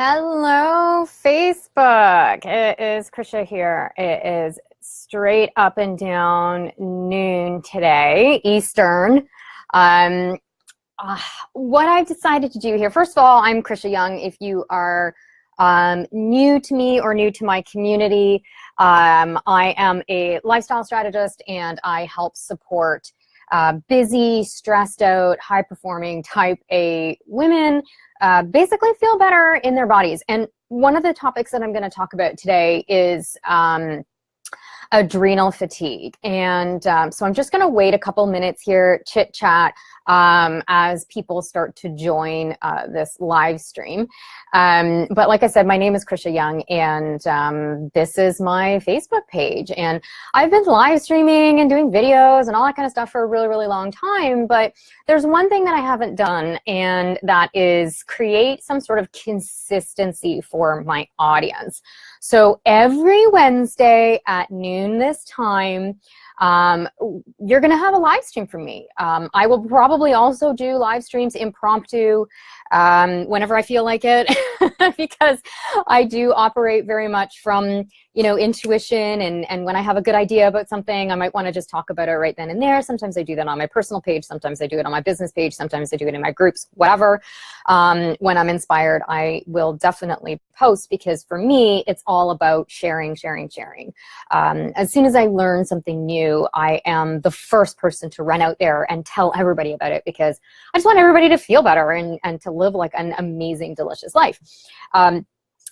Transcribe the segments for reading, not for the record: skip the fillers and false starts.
Hello, Facebook. It is Krisha here. It is straight up and down noon today, Eastern. Um, what I've decided to do here, first of all, I'm Krisha Young. If you are new to me or new to my community, I am a lifestyle strategist and I help support busy, stressed out, high-performing type A women basically feel better in their bodies. And one of the topics that I'm going to talk about today is adrenal fatigue. And so I'm just going to wait a couple minutes here, chit chat, as people start to join this live stream. But like I said, my name is Krisha Young, and this is my Facebook page. And I've been live streaming and doing videos and all that kind of stuff for a really, really long time. But there's one thing that I haven't done, and that is create some sort of consistency for my audience. So every Wednesday at noon this time, you're going to have a live stream from me. I will probably also do live streams impromptu whenever I feel like it because I do operate very much from, you know, intuition, and when I have a good idea about something, I might want to just talk about it right then and there. Sometimes I do that on my personal page. Sometimes I do it on my business page. Sometimes I do it in my groups, whatever. When I'm inspired, I will definitely post, because for me, it's all about sharing, sharing, sharing. As soon as I learn something new, I am the first person to run out there and tell everybody about it, because I just want everybody to feel better and to live like an amazing, delicious life.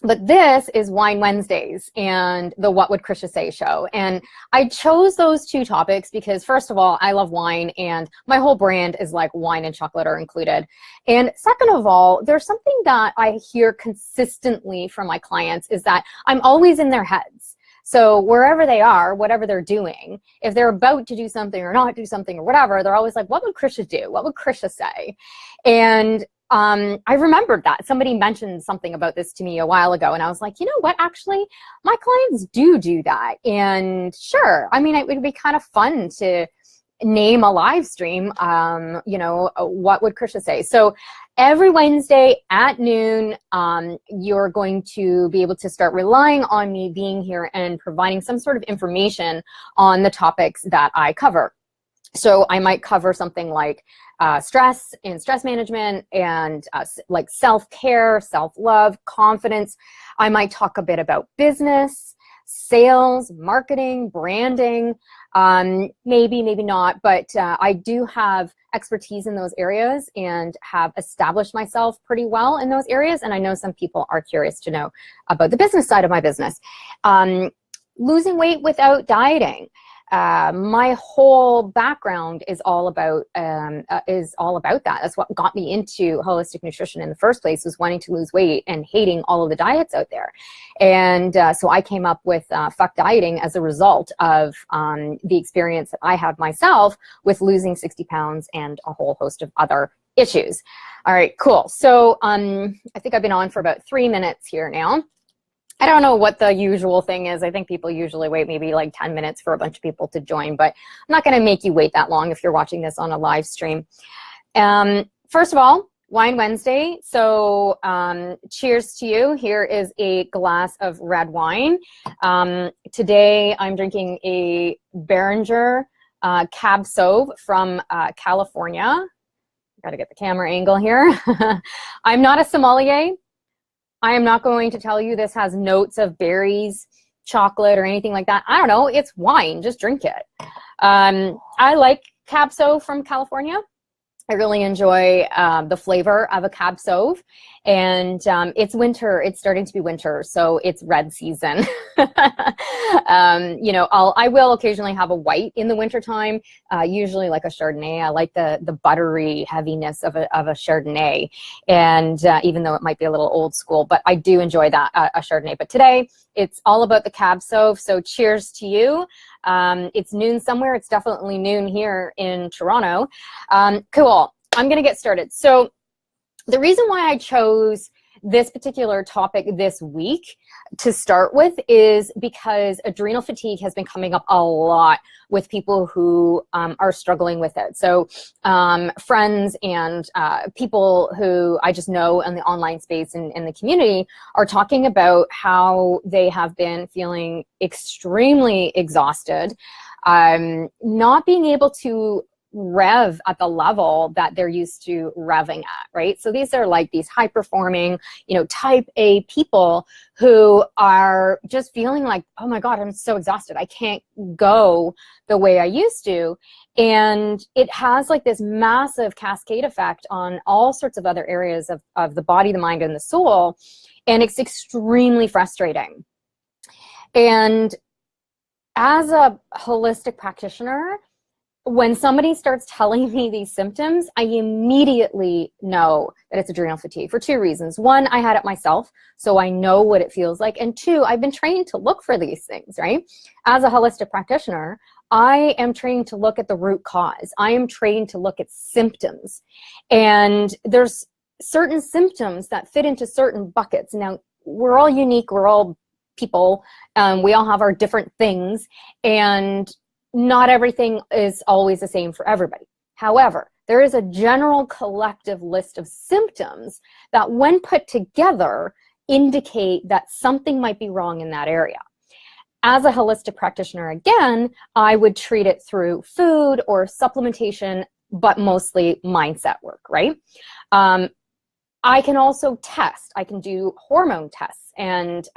But this is Wine Wednesdays and the What Would Krisha Say show. And I chose those two topics because, first of all, I love wine, and my whole brand is like wine and chocolate are included. And second of all, there's something that I hear consistently from my clients is that I'm always in their heads. So wherever they are, whatever they're doing, if they're about to do something or not do something or whatever, they're always like, what would Krisha do? What would Krisha say? And I remembered that somebody mentioned something about this to me a while ago, and I was like, you know what, actually my clients do that. And sure, I mean, it would be kind of fun to name a live stream, you know, what would Krisha say? So every Wednesday at noon, you're going to be able to start relying on me being here and providing some sort of information on the topics that I cover. So I might cover something like stress and stress management, and like self-care, self-love, confidence. I might talk a bit about business, sales, marketing, branding, maybe not, but I do have expertise in those areas and have established myself pretty well in those areas. And I know some people are curious to know about the business side of my business. Losing weight without dieting. My whole background is all about that. That's what got me into holistic nutrition in the first place, was wanting to lose weight and hating all of the diets out there. And so I came up with Fuck Dieting as a result of the experience that I had myself with losing 60 pounds and a whole host of other issues. All right, cool. So I think I've been on for about 3 minutes here now. I don't know what the usual thing is. I think people usually wait maybe like 10 minutes for a bunch of people to join, but I'm not going to make you wait that long if you're watching this on a live stream. First of all, Wine Wednesday. So cheers to you. Here is a glass of red wine. Today I'm drinking a Beringer Cab Sauv from California. Got to get the camera angle here. I'm not a sommelier. I am not going to tell you this has notes of berries, chocolate, or anything like that. I don't know. It's wine. Just drink it. I like Cab Sauv from California. I really enjoy the flavor of a Cab Sauv. And it's winter. It's starting to be winter, so it's red season. You know, I will occasionally have a white in the wintertime, usually like a Chardonnay. I like the buttery heaviness of a Chardonnay, and even though it might be a little old school, but I do enjoy that, a Chardonnay. But today, it's all about the Cab Sauv, so cheers to you. It's noon somewhere. It's definitely noon here in Toronto. Cool. I'm going to get started. So the reason why I chose this particular topic this week to start with is because adrenal fatigue has been coming up a lot with people who are struggling with it. So friends and people who I just know in the online space and in the community are talking about how they have been feeling extremely exhausted, not being able to rev at the level that they're used to revving at, right? So these are like these high performing, type A people who are just feeling like, oh my God, I'm so exhausted. I can't go the way I used to. And it has like this massive cascade effect on all sorts of other areas of the body, the mind, and the soul. And it's extremely frustrating. And as a holistic practitioner, when somebody starts telling me these symptoms, I immediately know that it's adrenal fatigue for two reasons. One, I had it myself, so I know what it feels like. And two, I've been trained to look for these things, right? As a holistic practitioner, I am trained to look at the root cause. I am trained to look at symptoms. And there's certain symptoms that fit into certain buckets. Now, we're all unique. We're all people. We all have our different things. And not everything is always the same for everybody. However, there is a general collective list of symptoms that when put together indicate that something might be wrong in that area. As a holistic practitioner, again, I would treat it through food or supplementation, but mostly mindset work, right? I can also test. I can do hormone tests and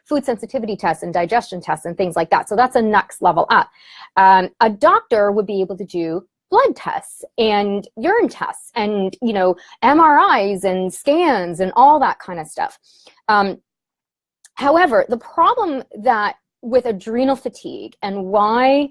food sensitivity tests and digestion tests and things like that. So that's a next level up. A doctor would be able to do blood tests and urine tests and, MRIs and scans and all that kind of stuff. However, the problem that with adrenal fatigue and why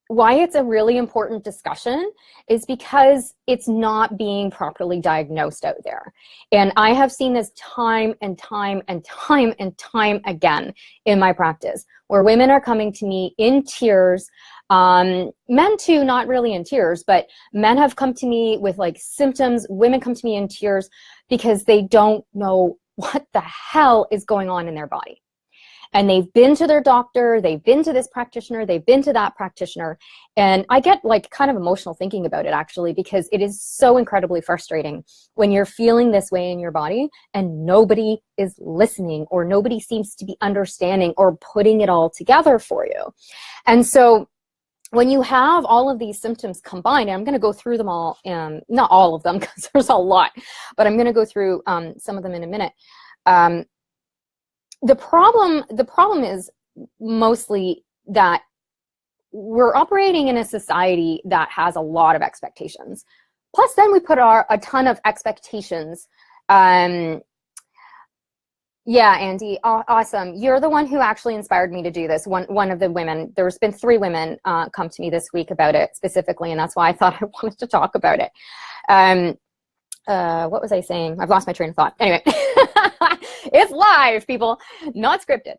it's a really important discussion is because it's not being properly diagnosed out there. And I have seen this time and time and time and time again in my practice, where women are coming to me in tears, men too, not really in tears, but men have come to me with like symptoms. Women come to me in tears because they don't know what the hell is going on in their body. And they've been to their doctor, they've been to this practitioner, they've been to that practitioner. And I get like kind of emotional thinking about it actually, because it is so incredibly frustrating when you're feeling this way in your body and nobody is listening or nobody seems to be understanding or putting it all together for you. And so when you have all of these symptoms combined, and I'm going to go through them all, not all of them because there's a lot, but I'm going to go through some of them in a minute. The problem is mostly that we're operating in a society that has a lot of expectations. Plus, then we put a ton of expectations. Yeah, Andy, awesome. You're the one who actually inspired me to do this. One of the women, there's been 3 women come to me this week about it specifically, and that's why I thought I wanted to talk about it. What was I saying? I've lost my train of thought. Anyway, it's live, people, not scripted.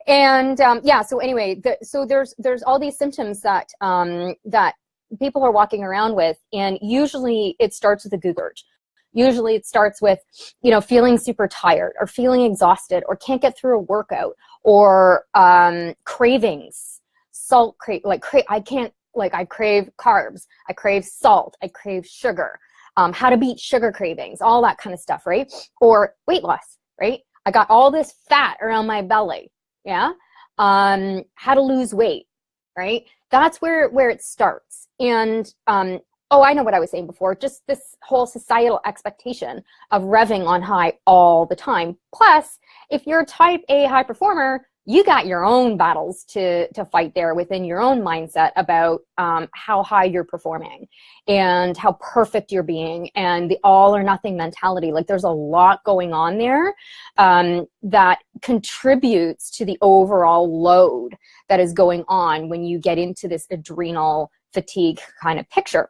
And yeah, so anyway, so there's all these symptoms that that people are walking around with, and usually it starts with a gook urge. Usually it starts with, feeling super tired or feeling exhausted or can't get through a workout or cravings, salt I crave carbs, I crave salt, I crave sugar. How to beat sugar cravings, all that kind of stuff, right? Or weight loss, right? I got all this fat around my belly, yeah? How to lose weight, right? That's where it starts. And, oh, I know what I was saying before, just this whole societal expectation of revving on high all the time. Plus, if you're a type A high performer, you got your own battles to fight there within your own mindset about how high you're performing and how perfect you're being and the all or nothing mentality. Like there's a lot going on there that contributes to the overall load that is going on when you get into this adrenal fatigue kind of picture.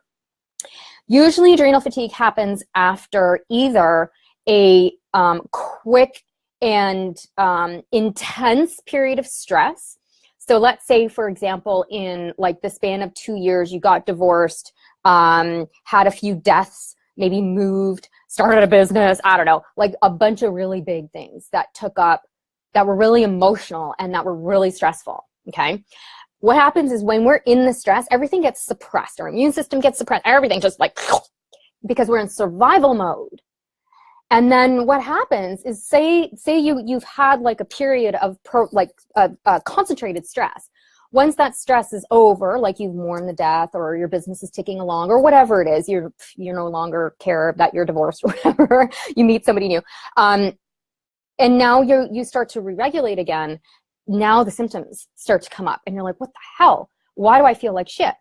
Usually adrenal fatigue happens after either a quick and intense period of stress. So let's say, for example, in like the span of 2 years, you got divorced, had a few deaths, maybe moved, started a business, I don't know, like a bunch of really big things that took up, that were really emotional and that were really stressful, okay? What happens is when we're in the stress, everything gets suppressed. Our immune system gets suppressed, everything just like, because we're in survival mode. And then what happens is, say you've had like a period of concentrated stress. Once that stress is over, like you've mourned the death, or your business is ticking along, or whatever it is, you no longer care that you're divorced or whatever, you meet somebody new, and now you start to re-regulate again. Now the symptoms start to come up and you're like, what the hell? Why do I feel like shit?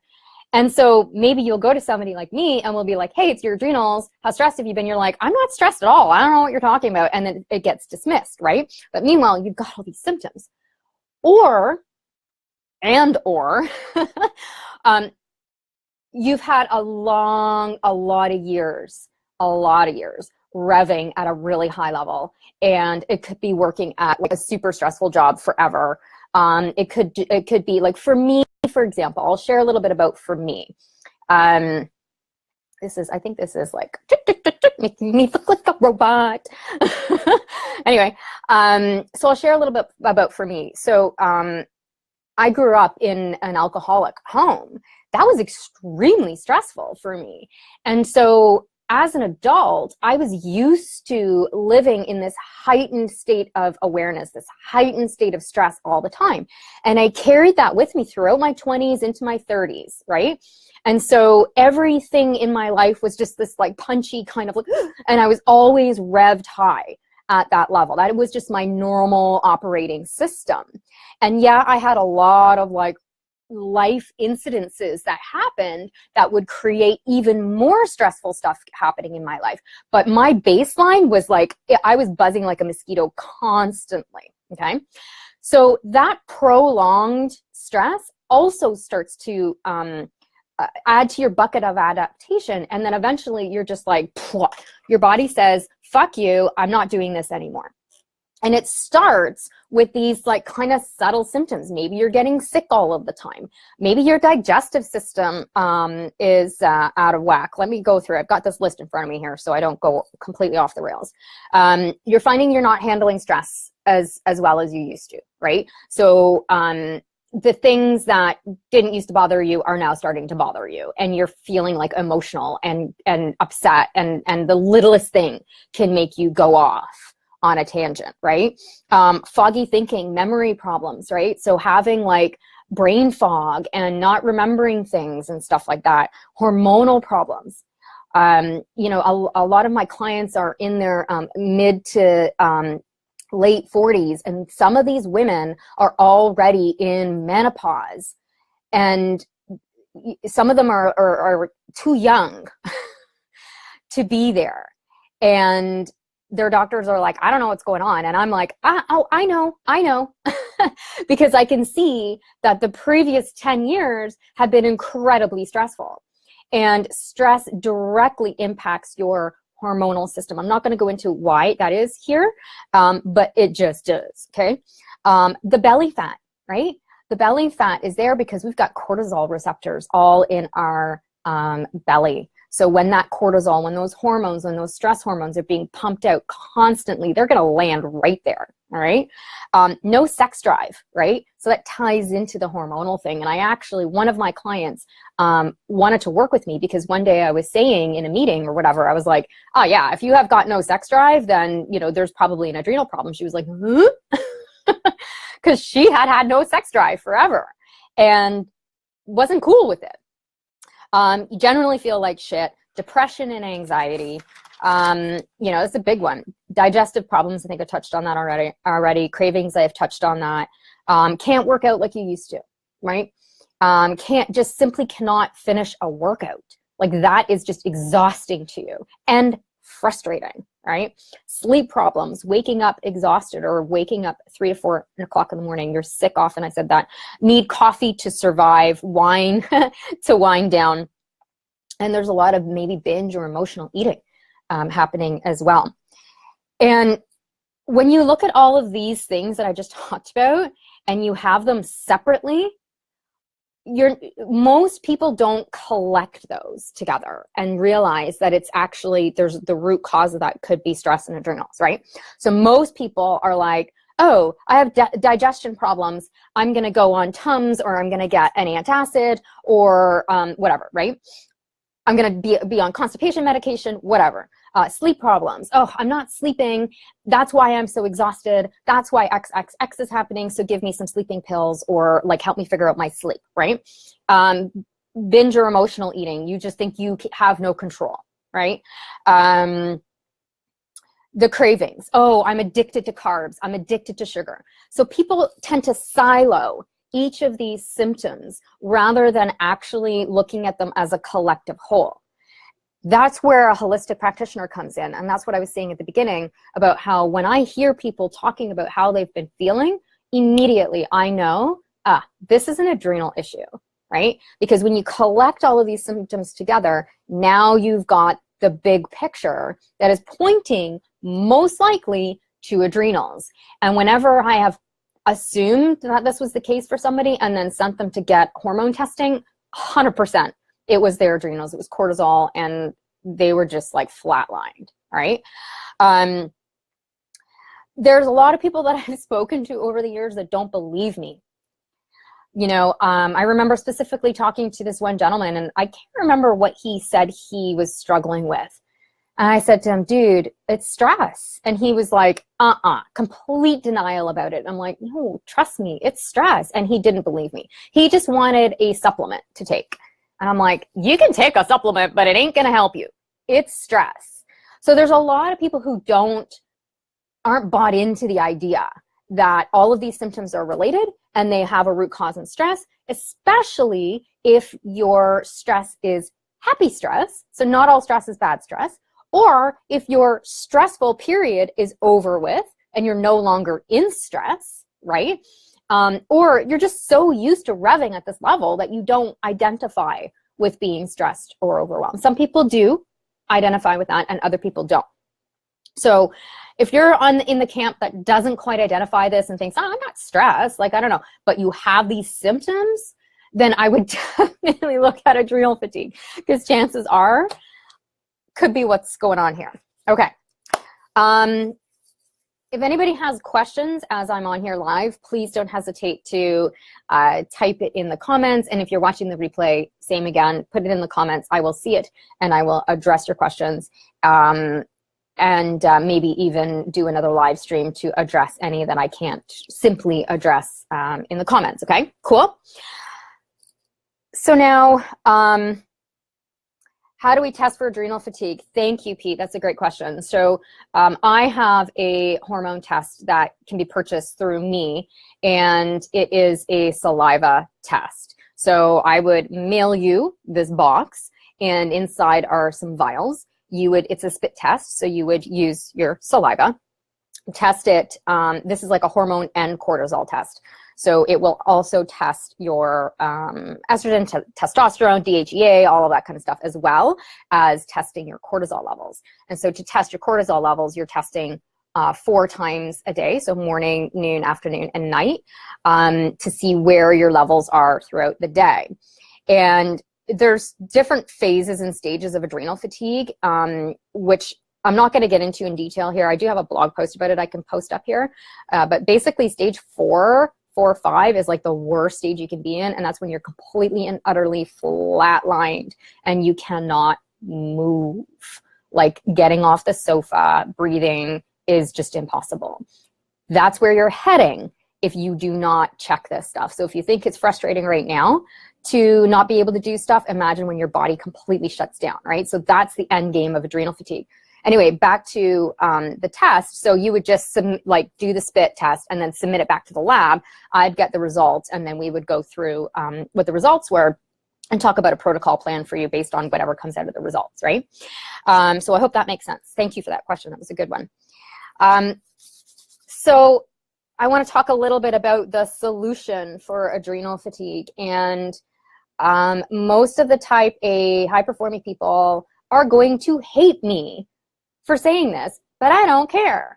And so maybe you'll go to somebody like me and we'll be like, hey, it's your adrenals. How stressed have you been? You're like, I'm not stressed at all. I don't know what you're talking about. And then it gets dismissed, right? But meanwhile, you've got all these symptoms. Or you've had a lot of years revving at a really high level, and it could be working at like a super stressful job forever. It could be like, for me, for example, I'll share a little bit about for me. I think this is like making me look like a robot. Anyway, so I'll share a little bit about for me. So I grew up in an alcoholic home. That was extremely stressful for me. And so as an adult, I was used to living in this heightened state of awareness, this heightened state of stress all the time. And I carried that with me throughout my 20s into my 30s, right? And so everything in my life was just this like punchy kind of like, and I was always revved high at that level. That was just my normal operating system. And yeah, I had a lot of like life incidences that happened that would create even more stressful stuff happening in my life. But my baseline was like, I was buzzing like a mosquito constantly, okay? So that prolonged stress also starts to add to your bucket of adaptation. And then eventually you're just like, your body says, fuck you, I'm not doing this anymore. And it starts with these like kind of subtle symptoms. Maybe you're getting sick all of the time. Maybe your digestive system is out of whack. Let me go through. I've got this list in front of me here so I don't go completely off the rails. You're finding you're not handling stress as well as you used to, right? So the things that didn't used to bother you are now starting to bother you, and you're feeling like emotional and upset, and the littlest thing can make you go off on a tangent, right? Foggy thinking, memory problems, right? So having like brain fog and not remembering things and stuff like that. Hormonal problems. You know, a lot of my clients are in their mid to late 40s, and some of these women are already in menopause, and some of them are too young to be there. And their doctors are like, I don't know what's going on. And I'm like, oh, I know. Because I can see that the previous 10 years have been incredibly stressful. And stress directly impacts your hormonal system. I'm not going to go into why that is here, but it just does, okay? The belly fat, right? The belly fat is there because we've got cortisol receptors all in our belly. So when that cortisol, when those hormones, when those stress hormones are being pumped out constantly, they're going to land right there, all right? No sex drive, right? So that ties into the hormonal thing. And I actually, one of my clients wanted to work with me because one day I was saying in a meeting or whatever, I was like, oh yeah, if you have got no sex drive, then, you know, there's probably an adrenal problem. She was like, huh? Because she had no sex drive forever and wasn't cool with it. You generally feel like shit, depression and anxiety. You know, it's a big one. Digestive problems, I think I touched on that already. Cravings, I've touched on that. Can't work out like you used to, right? Simply cannot finish a workout. Like that is just exhausting to you and frustrating, right? Sleep problems, waking up exhausted or waking up 3 to 4 o'clock in the morning. You're sick often, I said that. Need coffee to survive, wine to wind down. And there's a lot of maybe binge or emotional eating happening as well. And when you look at all of these things that I just talked about and you have them separately, most people don't collect those together and realize that it's actually, there's the root cause of that could be stress and adrenals, right? So most people are like, oh, I have digestion problems, I'm going to go on Tums, or I'm going to get an antacid, or whatever, right? I'm going to be on constipation medication, whatever. Sleep problems. Oh, I'm not sleeping. That's why I'm so exhausted. That's why XXX is happening. So give me some sleeping pills, or like help me figure out my sleep, right? Binge or emotional eating. You just think you have no control, right? The cravings. Oh, I'm addicted to carbs. I'm addicted to sugar. So people tend to silo each of these symptoms rather than actually looking at them as a collective whole. That's where a holistic practitioner comes in. And that's what I was saying at the beginning about how when I hear people talking about how they've been feeling, immediately I know, this is an adrenal issue, right? Because when you collect all of these symptoms together, now you've got the big picture that is pointing most likely to adrenals. And whenever I have assumed that this was the case for somebody and then sent them to get hormone testing, 100%. It was their adrenals, it was cortisol, and they were just like flatlined, right? There's a lot of people that I've spoken to over the years that don't believe me. You know, I remember specifically talking to this one gentleman, and I can't remember what he said he was struggling with. And I said to him, dude, it's stress. And he was like, complete denial about it. I'm like, no, trust me, it's stress. And he didn't believe me. He just wanted a supplement to take. And I'm like, you can take a supplement, but it ain't going to help you. It's stress. So there's a lot of people who aren't bought into the idea that all of these symptoms are related and they have a root cause in stress, especially if your stress is happy stress. So not all stress is bad stress. Or if your stressful period is over with and you're no longer in stress, right? Or you're just so used to revving at this level that you don't identify with being stressed or overwhelmed. Some people do identify with that and other people don't. So if you're in the camp that doesn't quite identify this and thinks, oh, I'm not stressed, like, I don't know, but you have these symptoms, then I would definitely look at adrenal fatigue, because chances are could be what's going on here. Okay. If anybody has questions as I'm on here live, please don't hesitate to type it in the comments. And if you're watching the replay, same again, put it in the comments. I will see it and I will address your questions, and maybe even do another live stream to address any that I can't simply address in the comments. Okay, cool. So now, how do we test for adrenal fatigue? Thank you, Pete. That's a great question. So I have a hormone test that can be purchased through me, and it is a saliva test. So I would mail you this box, and inside are some vials. It's a spit test, so you would use your saliva, test it. This is like a hormone and cortisol test. So it will also test your estrogen, testosterone, DHEA, all of that kind of stuff, as well as testing your cortisol levels. And so to test your cortisol levels, you're testing 4 times a day, so morning, noon, afternoon, and night, to see where your levels are throughout the day. And there's different phases and stages of adrenal fatigue, which I'm not going to get into in detail here. I do have a blog post about it I can post up here. But basically stage 4 or 5 is like the worst stage you can be in, and that's when you're completely and utterly flatlined and you cannot move. Like getting off the sofa, breathing is just impossible. That's where you're heading if you do not check this stuff. So if you think it's frustrating right now to not be able to do stuff, imagine when your body completely shuts down, right? So that's the end game of adrenal fatigue. Anyway, back to the test. So you would just do the spit test and then submit it back to the lab. I'd get the results, and then we would go through what the results were and talk about a protocol plan for you based on whatever comes out of the results, right? So I hope that makes sense. Thank you for that question. That was a good one. So I want to talk a little bit about the solution for adrenal fatigue. And most of the type A high-performing people are going to hate me for saying this, but I don't care.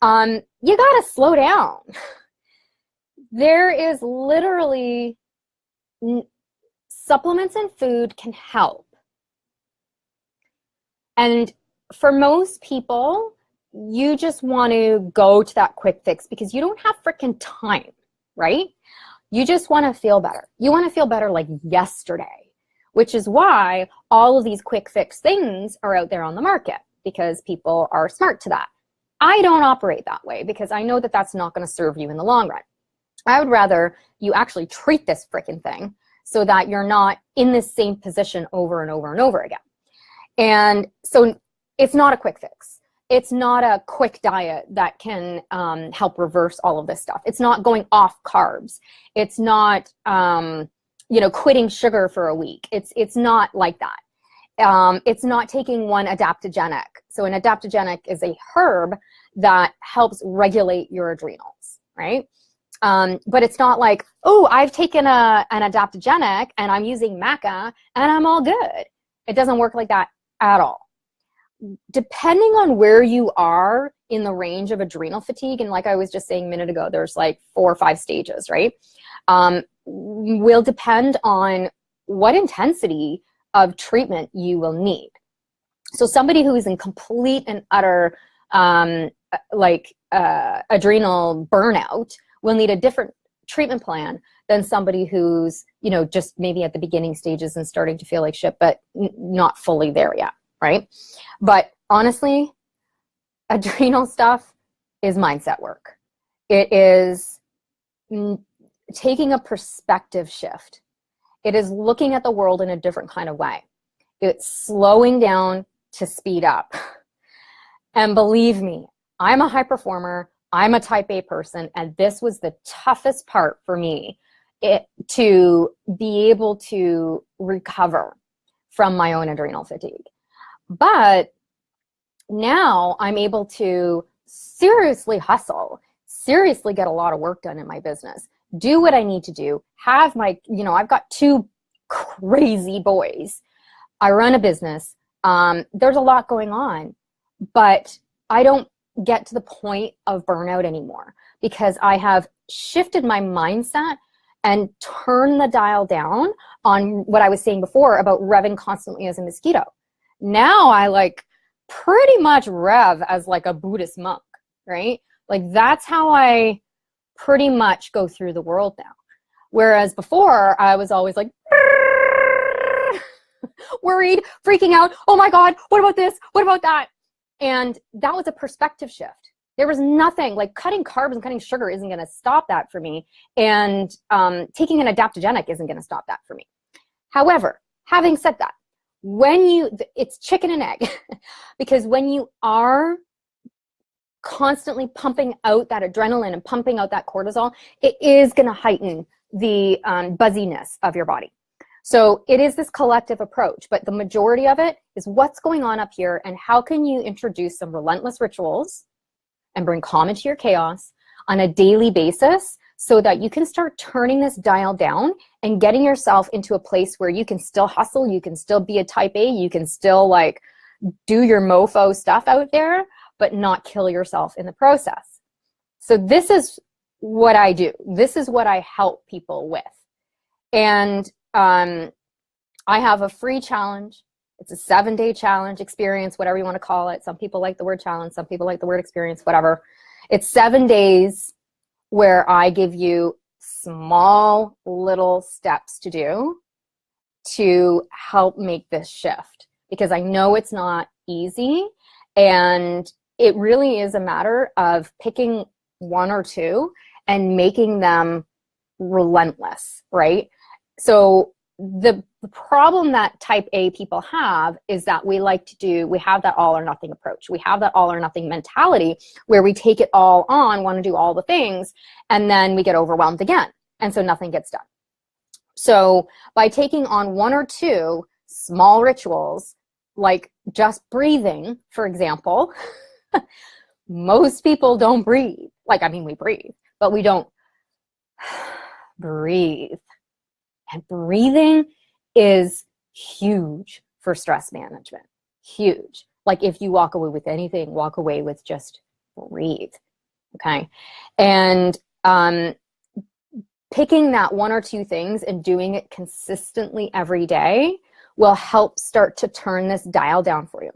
You gotta slow down. There is literally supplements and food can help. And for most people, you just want to go to that quick fix because you don't have freaking time, right? You just want to feel better. You want to feel better like yesterday, which is why all of these quick fix things are out there on the market, because people are smart to that. I don't operate that way because I know that that's not going to serve you in the long run. I would rather you actually treat this freaking thing so that you're not in this same position over and over and over again. And so it's not a quick fix. It's not a quick diet that can help reverse all of this stuff. It's not going off carbs. It's not, quitting sugar for a week. It's not like that. It's not taking one adaptogenic. So an adaptogenic is a herb that helps regulate your adrenals, right? But it's not like, oh, I've taken an adaptogenic and I'm using maca and I'm all good. It doesn't work like that at all. Depending on where you are in the range of adrenal fatigue, and like I was just saying a minute ago, there's like 4 or 5 stages, right? Will depend on what intensity of treatment you will need. So somebody who is in complete and utter adrenal burnout will need a different treatment plan than somebody who's, just maybe at the beginning stages and starting to feel like shit, but not fully there yet, right? But honestly, adrenal stuff is mindset work. It is taking a perspective shift. It is looking at the world in a different kind of way. It's slowing down to speed up. And believe me, I'm a high performer. I'm a type A person, and this was the toughest part for me, to be able to recover from my own adrenal fatigue. But now I'm able to seriously hustle, seriously get a lot of work done in my business, do what I need to do, have my, I've got 2 crazy boys. I run a business. There's a lot going on, but I don't get to the point of burnout anymore because I have shifted my mindset and turned the dial down on what I was saying before about revving constantly as a mosquito. Now I pretty much rev as like a Buddhist monk, right? Like that's how I pretty much go through the world now. Whereas before I was always like worried, freaking out. Oh my God, what about this? What about that? And that was a perspective shift. There was nothing like cutting carbs and cutting sugar isn't going to stop that for me. And taking an adaptogenic isn't going to stop that for me. However, having said that, it's chicken and egg because when you are constantly pumping out that adrenaline and pumping out that cortisol, it is going to heighten the buzziness of your body. So it is this collective approach, but the majority of it is what's going on up here and how can you introduce some relentless rituals and bring calm into your chaos on a daily basis so that you can start turning this dial down and getting yourself into a place where you can still hustle, you can still be a type A, you can still do your mofo stuff out there, but not kill yourself in the process. So this is what I do. This is what I help people with. And I have a free challenge. It's a 7-day challenge, experience, whatever you want to call it. Some people like the word challenge. Some people like the word experience, whatever. It's 7 days where I give you small little steps to do to help make this shift, because I know it's not easy. And it really is a matter of picking 1 or 2 and making them relentless, right? So the problem that type A people have is that we have that all or nothing approach. We have that all or nothing mentality where we take it all on, want to do all the things, and then we get overwhelmed again. And so nothing gets done. So by taking on 1 or 2 small rituals, like just breathing, for example, most people don't breathe. We breathe, but we don't breathe. And breathing is huge for stress management. Huge. If you walk away with anything, walk away with just breathe. Okay. And picking that one or two things and doing it consistently every day will help start to turn this dial down for you,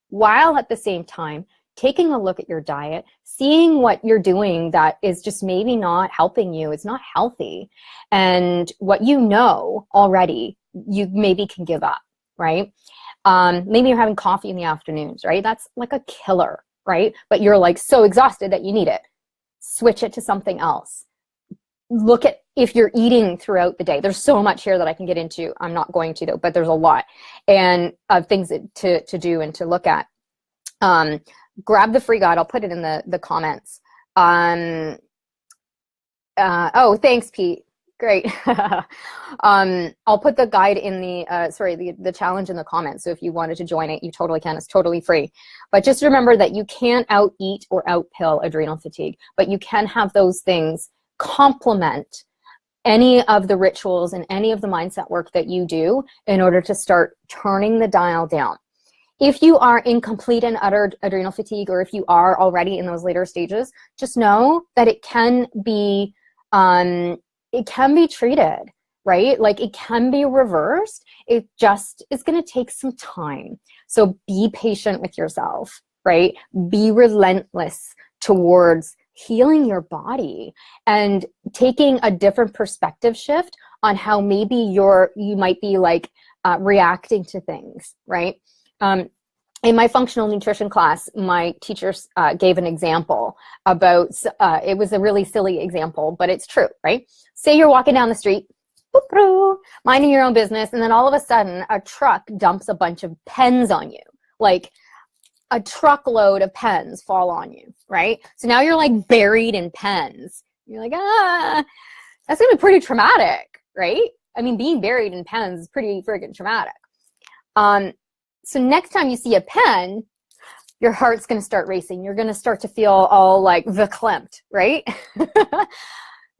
while at the same time taking a look at your diet, seeing what you're doing that is just maybe not helping you, it's not healthy, and what you know already you maybe can give up, right? Maybe you're having coffee in the afternoons, right? That's like a killer, right? But you're like so exhausted that you need it. Switch it to something else. Look at if you're eating throughout the day. There's so much here that I can get into. I'm not going to though, but there's a lot and of things to do and to look at. Grab the free guide. I'll put it in the comments. Oh, thanks, Pete. Great. I'll put the guide in the challenge in the comments. So if you wanted to join it, you totally can. It's totally free. But just remember that you can't out eat or out pill adrenal fatigue, but you can have those things complement any of the rituals and any of the mindset work that you do in order to start turning the dial down. If you are in complete and utter adrenal fatigue, or if you are already in those later stages, just know that it can be treated, right? Like it can be reversed. It just is going to take some time. So be patient with yourself, right? Be relentless towards healing your body and taking a different perspective shift on how maybe you might be like reacting to things, right? In my functional nutrition class, my teachers gave an example about, it was a really silly example, but it's true, right? Say you're walking down the street, minding your own business, and then all of a sudden a truck dumps a bunch of pens on you. Like a truckload of pens fall on you, right? So now you're like buried in pens. You're like, that's gonna be pretty traumatic, right? I mean, being buried in pens is pretty freaking traumatic. So next time you see a pen, your heart's going to start racing. You're going to start to feel all like verklempt, right?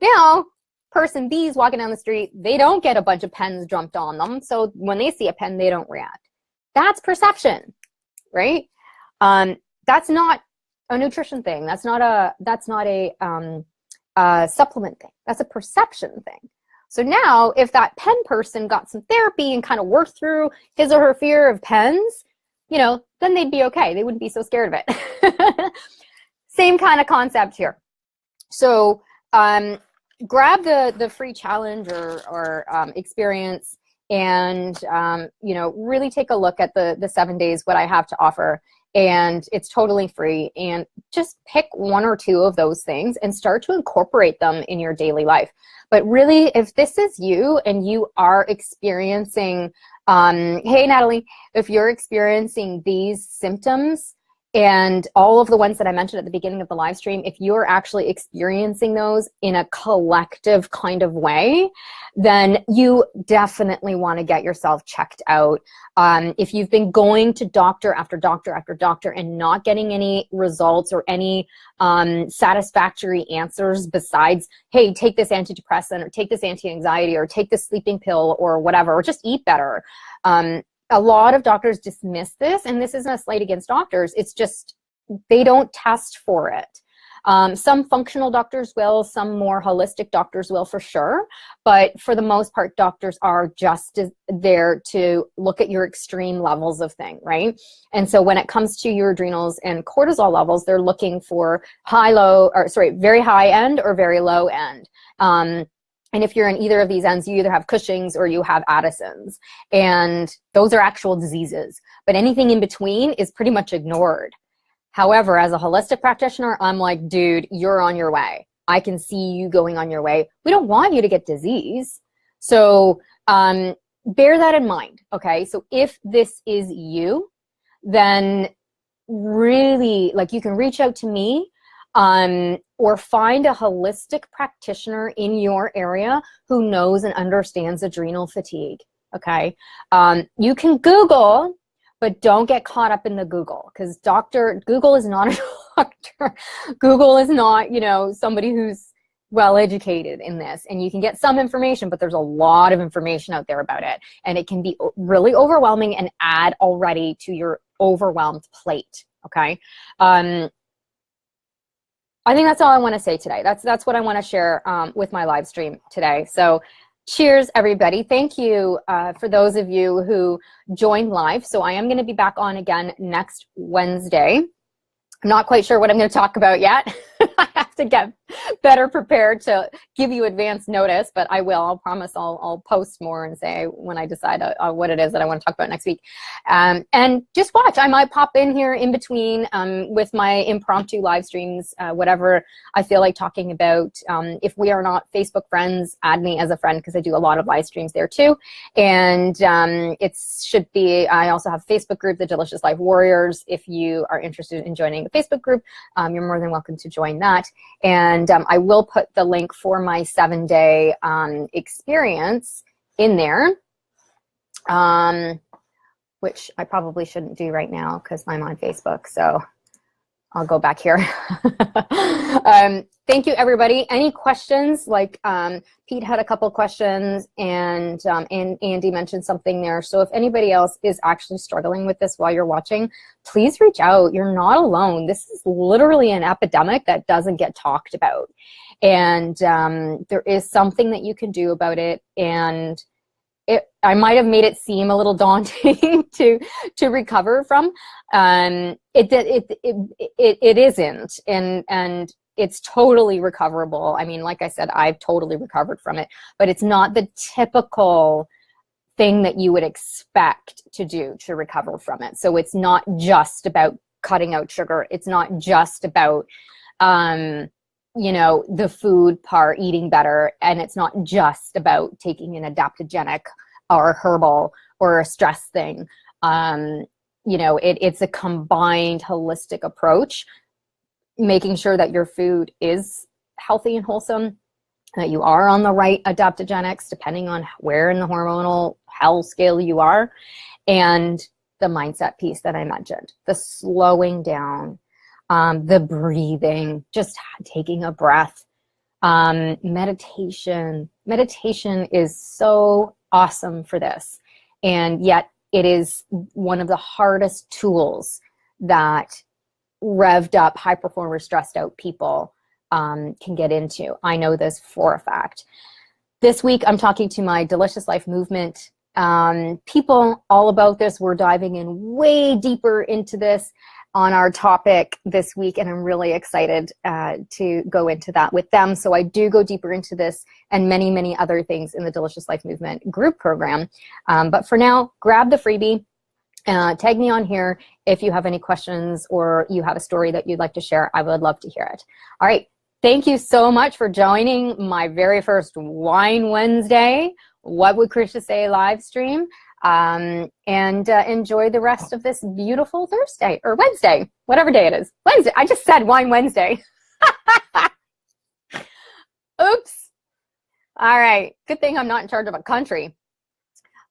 Now, person B is walking down the street. They don't get a bunch of pens dumped on them. So when they see a pen, they don't react. That's perception, right? That's not a nutrition thing. That's not a supplement thing. That's a perception thing. So now if that pen person got some therapy and kind of worked through his or her fear of pens, you know, then they'd be okay. They wouldn't be so scared of it. Same kind of concept here. So grab the free challenge or experience and, you know, really take a look at the 7 days, what I have to offer. And it's totally free. And just pick one or two of those things and start to incorporate them in your daily life. But really, if this is you and you are experiencing, hey, Natalie, if you're experiencing these symptoms and all of the ones that I mentioned at the beginning of the live stream, if you're actually experiencing those in a collective kind of way, then you definitely want to get yourself checked out. If you've been going to doctor after doctor after doctor and not getting any results or any satisfactory answers besides, hey, take this antidepressant or take this anti-anxiety or take this sleeping pill or whatever, or just eat better. A lot of doctors dismiss this, and this isn't a slight against doctors. It's just they don't test for it. Some functional doctors will, some more holistic doctors will for sure, but for the most part, doctors are just there to look at your extreme levels of thing, right? And so when it comes to your adrenals and cortisol levels, they're looking for very high end or very low end. And if you're in either of these ends, you either have Cushing's or you have Addison's. And those are actual diseases. But anything in between is pretty much ignored. However, as a holistic practitioner, I'm like, dude, you're on your way. I can see you going on your way. We don't want you to get disease. So bear that in mind, okay? So if this is you, then really, like, you can reach out to me or find a holistic practitioner in your area who knows and understands adrenal fatigue, okay? You can Google, but don't get caught up in the Google, because Google is not a doctor. Google is not, you know, somebody who's well educated in this, and you can get some information, but there's a lot of information out there about it, and it can be really overwhelming and add already to your overwhelmed plate, okay? I think that's all I want to say today. That's what I want to share with my live stream today. So cheers, everybody. Thank you for those of you who joined live. So I am going to be back on again next Wednesday. I'm not quite sure what I'm going to talk about yet. I have to get better prepared to give you advance notice, but I will. I'll promise I'll post more and say when I decide what it is that I want to talk about next week. And just watch. I might pop in here in between with my impromptu live streams, whatever I feel like talking about. If we are not Facebook friends, add me as a friend because I do a lot of live streams there too. And it should be, I also have a Facebook group, The Delicious Life Warriors. If you are interested in joining the Facebook group, you're more than welcome to join that. And I will put the link for my 7-day experience in there, which I probably shouldn't do right now because I'm on Facebook. So I'll go back here. Thank you, everybody. Any questions? Like Pete had a couple questions, and Andy mentioned something there. So if anybody else is actually struggling with this while you're watching, please reach out. You're not alone. This is literally an epidemic that doesn't get talked about. And there is something that you can do about it. And I might have made it seem a little daunting to recover from. It isn't, and it's totally recoverable. I mean, like I said, I've totally recovered from it, but it's not the typical thing that you would expect to do to recover from it. So it's not just about cutting out sugar. It's not just about, you know, the food part, eating better. And it's not just about taking an adaptogenic or herbal or a stress thing. You know, it's a combined holistic approach, making sure that your food is healthy and wholesome, that you are on the right adaptogenics, depending on where in the hormonal hell scale you are, and the mindset piece that I mentioned, the slowing down, the breathing, just taking a breath, meditation. Meditation is so awesome for this, and yet it is one of the hardest tools that revved up, high performer, stressed out people can get into. I know this for a fact. This week, I'm talking to my Delicious Life movement people all about this. We're diving in way deeper into this on our topic this week, and I'm really excited to go into that with them. So I do go deeper into this and many, many other things in the Delicious Life Movement group program. But for now, grab the freebie. Tag me on here if you have any questions or you have a story that you'd like to share. I would love to hear it. All right. Thank you so much for joining my very first Wine Wednesday, What Would Krisha Say live stream. And enjoy the rest of this beautiful Thursday or Wednesday, whatever day it is. Wednesday. I just said Wine Wednesday. Oops. All right. Good thing I'm not in charge of a country.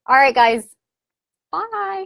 All right, guys. Bye.